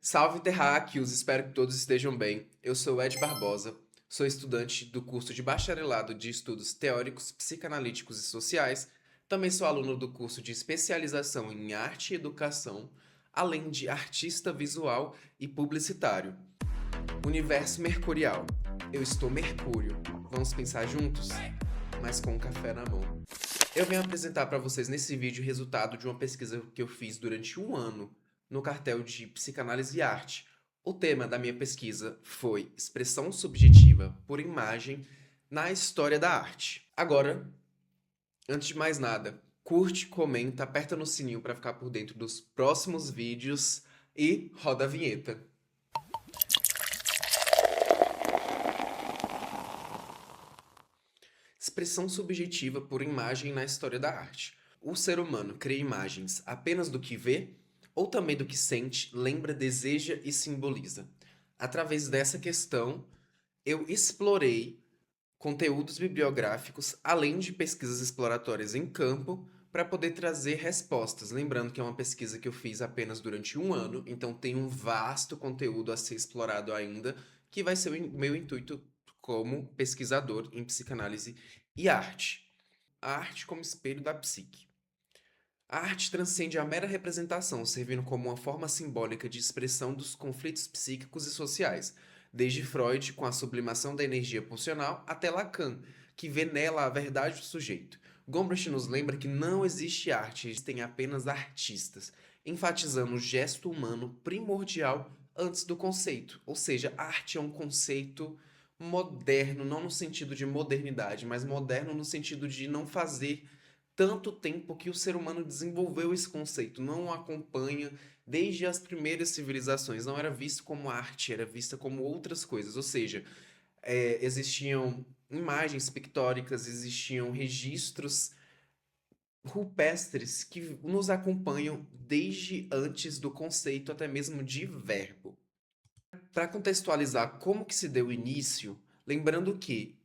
Salve terráqueos, espero que todos estejam bem. Eu sou Ed Barbosa, sou estudante do curso de Bacharelado de Estudos Teóricos, Psicanalíticos e Sociais. Também sou aluno do curso de especialização em Arte e Educação, além de artista visual e publicitário. Universo Mercurial. Eu estou Mercúrio. Vamos pensar juntos? Mas com um café na mão. Eu venho apresentar para vocês nesse vídeo o resultado de uma pesquisa que eu fiz durante um ano no cartel de Psicanálise e Arte. O tema da minha pesquisa foi expressão subjetiva por imagem na história da arte. Agora, antes de mais nada, curte, comenta, aperta no sininho para ficar por dentro dos próximos vídeos e roda a vinheta. Expressão subjetiva por imagem na história da arte. O ser humano cria imagens apenas do que vê ou também do que sente, lembra, deseja e simboliza. Através dessa questão, eu explorei conteúdos bibliográficos, além de pesquisas exploratórias em campo, para poder trazer respostas. Lembrando que é uma pesquisa que eu fiz apenas durante um ano, então tem um vasto conteúdo a ser explorado ainda, que vai ser o meu intuito como pesquisador em psicanálise e arte. A arte como espelho da psique. A arte transcende a mera representação, servindo como uma forma simbólica de expressão dos conflitos psíquicos e sociais, desde Freud, com a sublimação da energia pulsional, até Lacan, que vê nela a verdade do sujeito. Gombrich nos lembra que não existe arte, existem apenas artistas, enfatizando o gesto humano primordial antes do conceito. Ou seja, arte é um conceito moderno, não no sentido de modernidade, mas moderno no sentido de não fazer tanto tempo que o ser humano desenvolveu esse conceito, não o acompanha desde as primeiras civilizações, não era visto como arte, era vista como outras coisas, ou seja, existiam imagens pictóricas, existiam registros rupestres que nos acompanham desde antes do conceito até mesmo de verbo. Para contextualizar como que se deu o início, lembrando que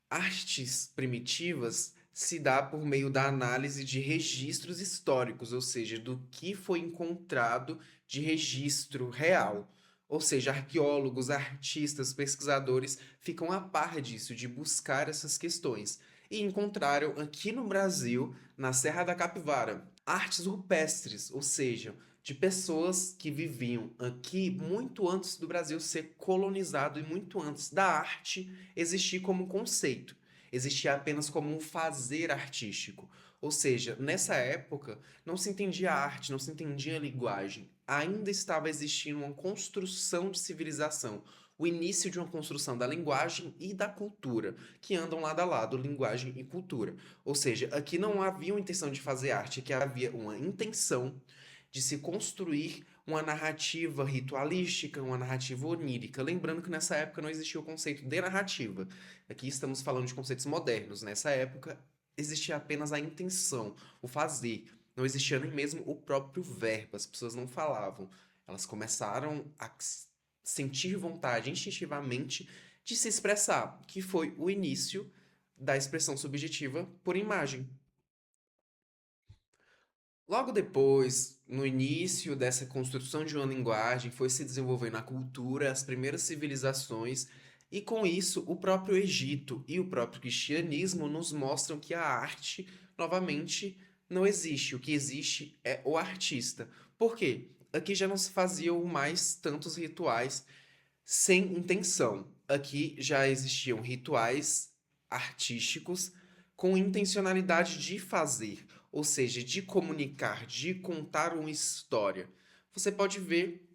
artes primitivas se dá por meio da análise de registros históricos, ou seja, do que foi encontrado de registro real. Ou seja, arqueólogos, artistas, pesquisadores ficam a par disso, de buscar essas questões. E encontraram aqui no Brasil, na Serra da Capivara, artes rupestres, ou seja, de pessoas que viviam aqui muito antes do Brasil ser colonizado e muito antes da arte existir como conceito. Existia apenas como um fazer artístico. Ou seja, nessa época não se entendia arte, não se entendia linguagem. Ainda estava existindo uma construção de civilização, o início de uma construção da linguagem e da cultura, que andam lado a lado, linguagem e cultura. Ou seja, aqui não havia uma intenção de fazer arte, aqui havia uma intenção de se construir uma narrativa ritualística, uma narrativa onírica. Lembrando que nessa época não existia o conceito de narrativa. Aqui estamos falando de conceitos modernos. Nessa época existia apenas a intenção, o fazer. Não existia nem mesmo o próprio verbo. As pessoas não falavam. Elas começaram a sentir vontade instintivamente de se expressar, que foi o início da expressão subjetiva por imagem. Logo depois, no início dessa construção de uma linguagem, foi se desenvolvendo a cultura, as primeiras civilizações, e com isso, o próprio Egito e o próprio cristianismo nos mostram que a arte, novamente, não existe. O que existe é o artista. Por quê? Aqui já não se faziam mais tantos rituais sem intenção. Aqui já existiam rituais artísticos com intencionalidade de fazer, ou seja, de comunicar, de contar uma história. Você pode ver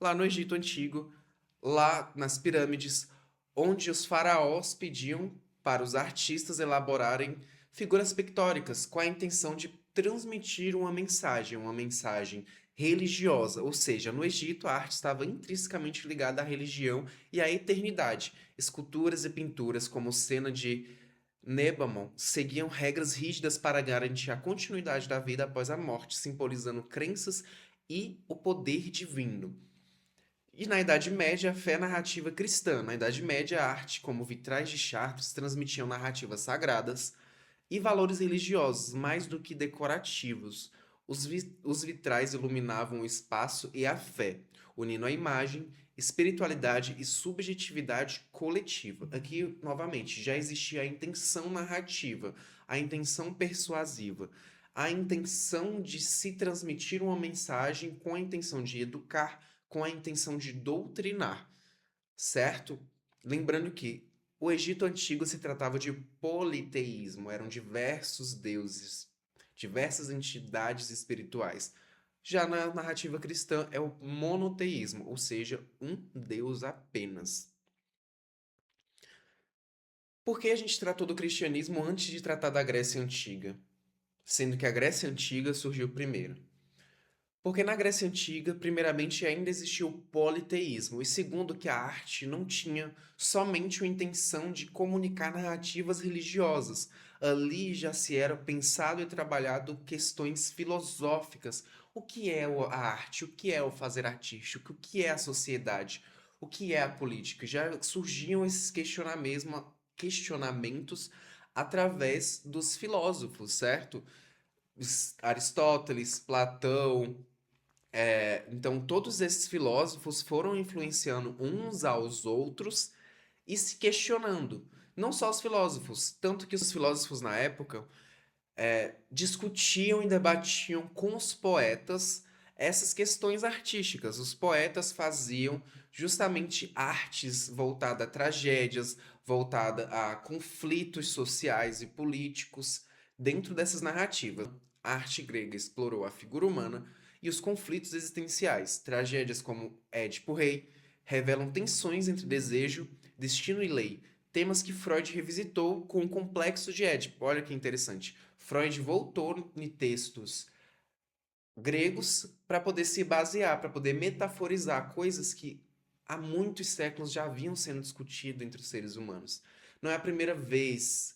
lá no Egito Antigo, lá nas pirâmides, onde os faraós pediam para os artistas elaborarem figuras pictóricas com a intenção de transmitir uma mensagem religiosa, ou seja, no Egito a arte estava intrinsecamente ligada à religião e à eternidade. Esculturas e pinturas como cena de Nebamon seguiam regras rígidas para garantir a continuidade da vida após a morte, simbolizando crenças e o poder divino. E na Idade Média, a fé narrativa cristã. Na Idade Média, a arte, como vitrais de Chartres, transmitiam narrativas sagradas e valores religiosos, mais do que decorativos. Os vitrais iluminavam o espaço e a fé. unindo a imagem, espiritualidade e subjetividade coletiva. Aqui, novamente, já existia a intenção narrativa, a intenção persuasiva, a intenção de se transmitir uma mensagem com a intenção de educar, com a intenção de doutrinar, certo? Lembrando que o Egito Antigo se tratava de politeísmo, eram diversos deuses, diversas entidades espirituais. Já na narrativa cristã é o monoteísmo, ou seja, um Deus apenas. Por que a gente tratou do cristianismo antes de tratar da Grécia Antiga? Sendo que a Grécia Antiga surgiu primeiro. Porque na Grécia Antiga, primeiramente, ainda existia o politeísmo, e segundo, que a arte não tinha somente a intenção de comunicar narrativas religiosas. Ali já se era pensado e trabalhado questões filosóficas. O que é a arte? O que é o fazer artístico? O que é a sociedade? O que é a política? Já surgiam esses questionamentos através dos filósofos, certo? Aristóteles, Platão, então, todos esses filósofos foram influenciando uns aos outros e se questionando. Não só os filósofos, tanto que os filósofos na época discutiam e debatiam com os poetas essas questões artísticas. Os poetas faziam justamente artes voltadas a tragédias, voltada a conflitos sociais e políticos dentro dessas narrativas. A arte grega explorou a figura humana e os conflitos existenciais. Tragédias como Édipo Rei revelam tensões entre desejo, destino e lei, temas que Freud revisitou com o complexo de Édipo. Olha que interessante. Freud voltou em textos gregos para poder se basear, para poder metaforizar coisas que há muitos séculos já haviam sendo discutidas entre os seres humanos. Não é a primeira vez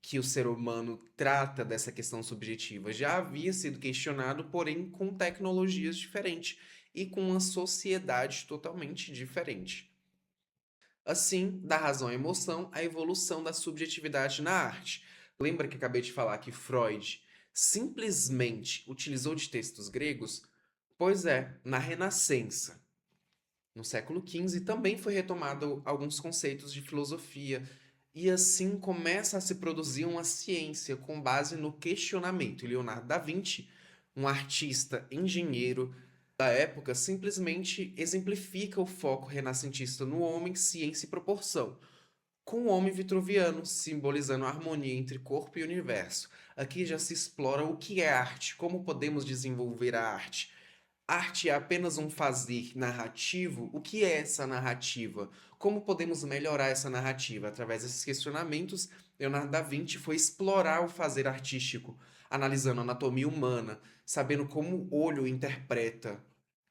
que o ser humano trata dessa questão subjetiva. Já havia sido questionado, porém com tecnologias diferentes e com uma sociedade totalmente diferente. Assim, da razão à emoção, a evolução da subjetividade na arte. Lembra que acabei de falar que Freud simplesmente utilizou de textos gregos? Pois é, na Renascença, no século XV, também foi retomado alguns conceitos de filosofia, e assim começa a se produzir uma ciência com base no questionamento. Leonardo da Vinci, um artista engenheiro da época, simplesmente exemplifica o foco renascentista no homem, ciência e proporção, com o homem vitruviano, simbolizando a harmonia entre corpo e universo. Aqui já se explora o que é arte, como podemos desenvolver a arte. Arte é apenas um fazer narrativo? O que é essa narrativa? Como podemos melhorar essa narrativa? Através desses questionamentos, Leonardo da Vinci foi explorar o fazer artístico, analisando a anatomia humana, sabendo como o olho interpreta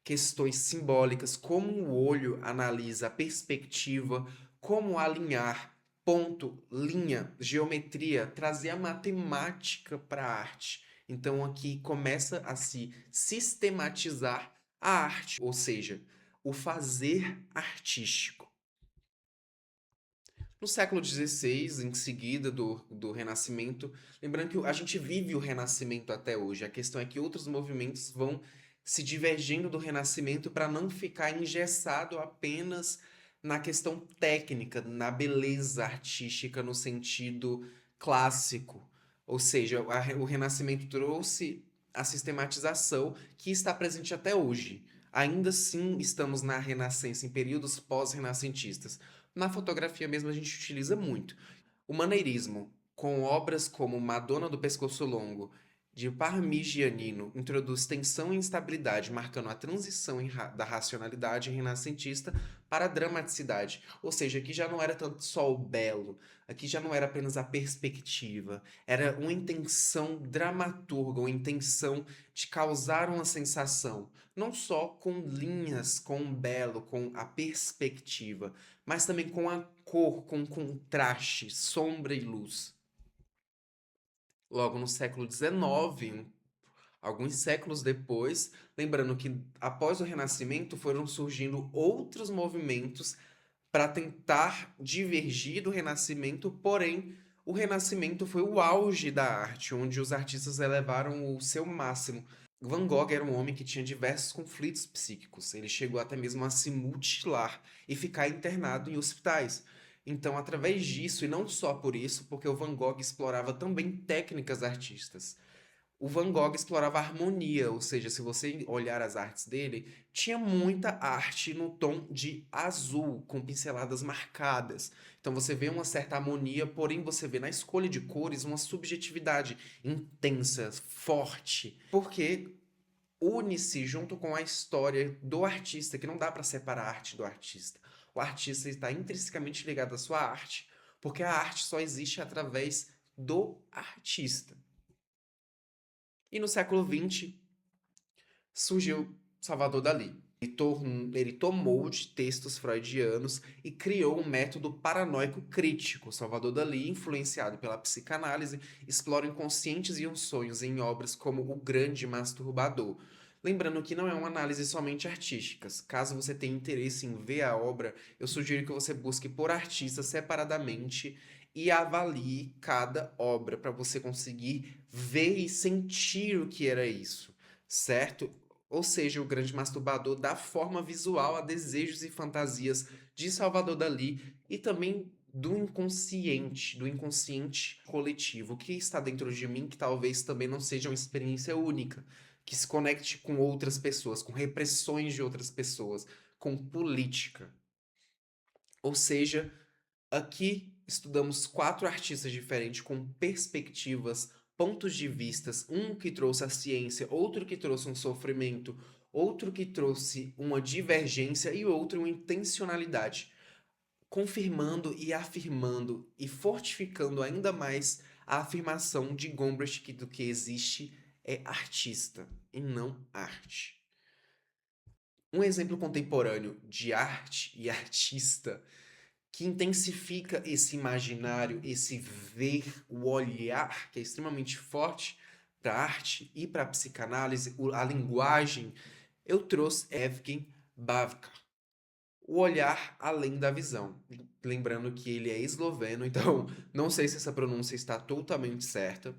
questões simbólicas, como o olho analisa a perspectiva, como alinhar ponto, linha, geometria, trazer a matemática para a arte. Então aqui começa a se sistematizar a arte, ou seja, o fazer artístico. No século XVI, em seguida do Renascimento, lembrando que a gente vive o Renascimento até hoje, a questão é que outros movimentos vão se divergindo do Renascimento para não ficar engessado apenas na questão técnica, na beleza artística no sentido clássico. Ou seja, o Renascimento trouxe a sistematização que está presente até hoje. Ainda assim, estamos na Renascença, em períodos pós-renascentistas. Na fotografia mesmo a gente utiliza muito. O maneirismo, com obras como Madonna do Pescoço Longo, de Parmigianino, introduz tensão e instabilidade, marcando a transição da racionalidade renascentista para a dramaticidade. Ou seja, aqui já não era tanto só o belo, aqui já não era apenas a perspectiva, era uma intenção dramaturga, uma intenção de causar uma sensação, não só com linhas, com o belo, com a perspectiva, mas também com a cor, com contraste, sombra e luz. Logo no século XIX, alguns séculos depois, lembrando que após o Renascimento foram surgindo outros movimentos para tentar divergir do Renascimento, porém o Renascimento foi o auge da arte, onde os artistas elevaram o seu máximo. Van Gogh era um homem que tinha diversos conflitos psíquicos. Ele chegou até mesmo a se mutilar e ficar internado em hospitais. Então, através disso, e não só por isso, porque o Van Gogh explorava também técnicas artistas. O Van Gogh explorava a harmonia, ou seja, se você olhar as artes dele, tinha muita arte no tom de azul, com pinceladas marcadas. Então você vê uma certa harmonia, porém você vê na escolha de cores uma subjetividade intensa, forte, porque une-se junto com a história do artista, que não dá para separar a arte do artista. O artista está intrinsecamente ligado à sua arte, porque a arte só existe através do artista. E no século XX surgiu Salvador Dalí. Ele tomou de textos freudianos e criou um método paranoico crítico. Salvador Dalí, influenciado pela psicanálise, explora inconscientes e os sonhos em obras como O Grande Masturbador. Lembrando que não é uma análise somente artística. Caso você tenha interesse em ver a obra, eu sugiro que você busque por artista separadamente e avalie cada obra para você conseguir ver e sentir o que era isso, certo? Ou seja, o grande masturbador dá forma visual a desejos e fantasias de Salvador Dalí e também do inconsciente coletivo, que está dentro de mim, que talvez também não seja uma experiência única, que se conecte com outras pessoas, com repressões de outras pessoas, com política. Ou seja, aqui estudamos 4 artistas diferentes com perspectivas, pontos de vistas, um que trouxe a ciência, outro que trouxe um sofrimento, outro que trouxe uma divergência e outro uma intencionalidade, confirmando e afirmando e fortificando ainda mais a afirmação de Gombrich que do que existe é artista e não arte. Um exemplo contemporâneo de arte e artista que intensifica esse imaginário, esse ver, o olhar, que é extremamente forte para a arte e para a psicanálise, a linguagem, eu trouxe Evgen Bavkar. O olhar além da visão. Lembrando que ele é esloveno, então não sei se essa pronúncia está totalmente certa,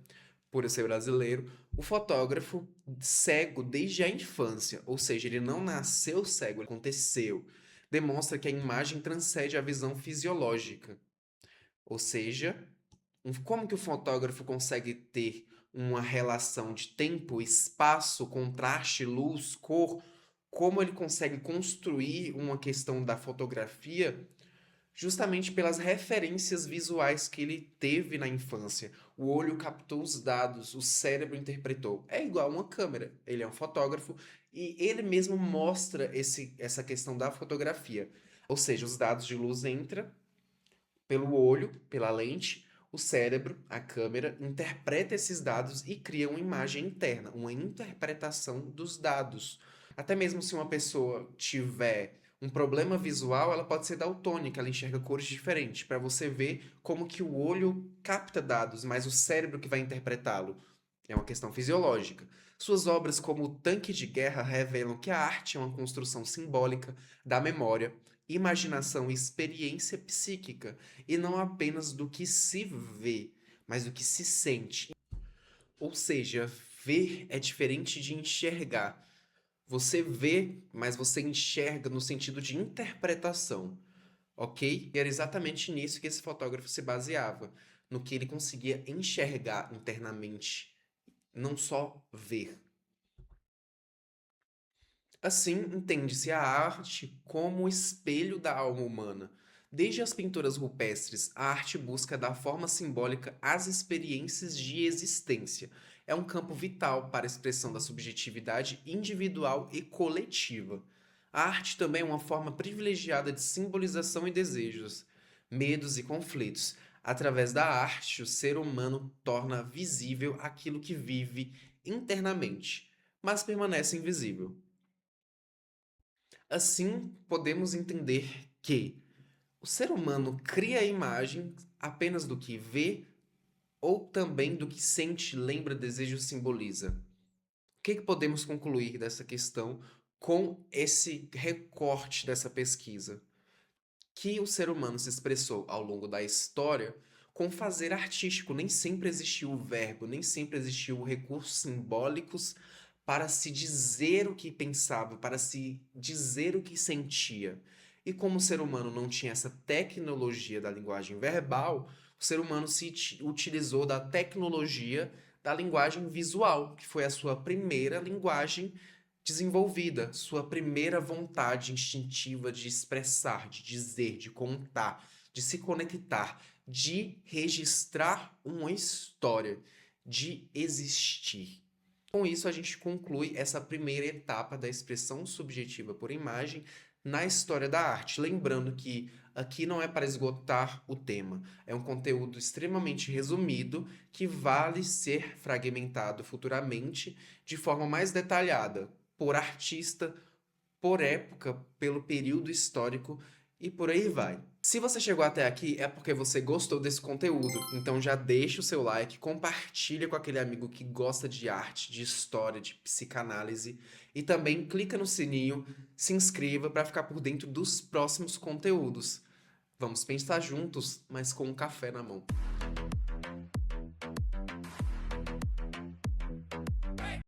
por eu ser brasileiro. O fotógrafo cego desde a infância, ou seja, ele não nasceu cego, ele aconteceu. Demonstra que a imagem transcende a visão fisiológica. Ou seja, como que o fotógrafo consegue ter uma relação de tempo, espaço, contraste, luz, cor? Como ele consegue construir uma questão da fotografia justamente pelas referências visuais que ele teve na infância. O olho captou os dados, o cérebro interpretou. É igual uma câmera. Ele é um fotógrafo e ele mesmo mostra essa questão da fotografia. Ou seja, os dados de luz entram pelo olho, pela lente, o cérebro, a câmera, interpreta esses dados e cria uma imagem interna, uma interpretação dos dados. Até mesmo se uma pessoa tiver um problema visual, ela pode ser daltônica, ela enxerga cores diferentes, para você ver como que o olho capta dados, mas o cérebro que vai interpretá-lo. É uma questão fisiológica. Suas obras, como O Tanque de Guerra, revelam que a arte é uma construção simbólica da memória, imaginação e experiência psíquica, e não apenas do que se vê, mas do que se sente. Ou seja, ver é diferente de enxergar. Você vê, mas você enxerga no sentido de interpretação, ok? E era exatamente nisso que esse fotógrafo se baseava, no que ele conseguia enxergar internamente, não só ver. Assim, entende-se a arte como o espelho da alma humana. Desde as pinturas rupestres, a arte busca dar forma simbólica às experiências de existência. É um campo vital para a expressão da subjetividade individual e coletiva. A arte também é uma forma privilegiada de simbolização e desejos, medos e conflitos. Através da arte, o ser humano torna visível aquilo que vive internamente, mas permanece invisível. Assim, podemos entender que o ser humano cria a imagem apenas do que vê ou também do que sente, lembra, deseja ou simboliza. O que podemos concluir dessa questão com esse recorte dessa pesquisa? Que o ser humano se expressou ao longo da história com fazer artístico. Nem sempre existiu o verbo, nem sempre existiu recursos simbólicos para se dizer o que pensava, para se dizer o que sentia. E como o ser humano não tinha essa tecnologia da linguagem verbal, o ser humano se utilizou da tecnologia da linguagem visual, que foi a sua primeira linguagem desenvolvida, sua primeira vontade instintiva de expressar, de dizer, de contar, de se conectar, de registrar uma história, de existir. Com isso, a gente conclui essa primeira etapa da expressão subjetiva por imagem na história da arte. Lembrando que aqui não é para esgotar o tema, é um conteúdo extremamente resumido que vale ser fragmentado futuramente de forma mais detalhada, por artista, por época, pelo período histórico e por aí vai. Se você chegou até aqui é porque você gostou desse conteúdo, então já deixa o seu like, compartilha com aquele amigo que gosta de arte, de história, de psicanálise e também clica no sininho, se inscreva para ficar por dentro dos próximos conteúdos. Vamos pensar juntos, mas com um café na mão.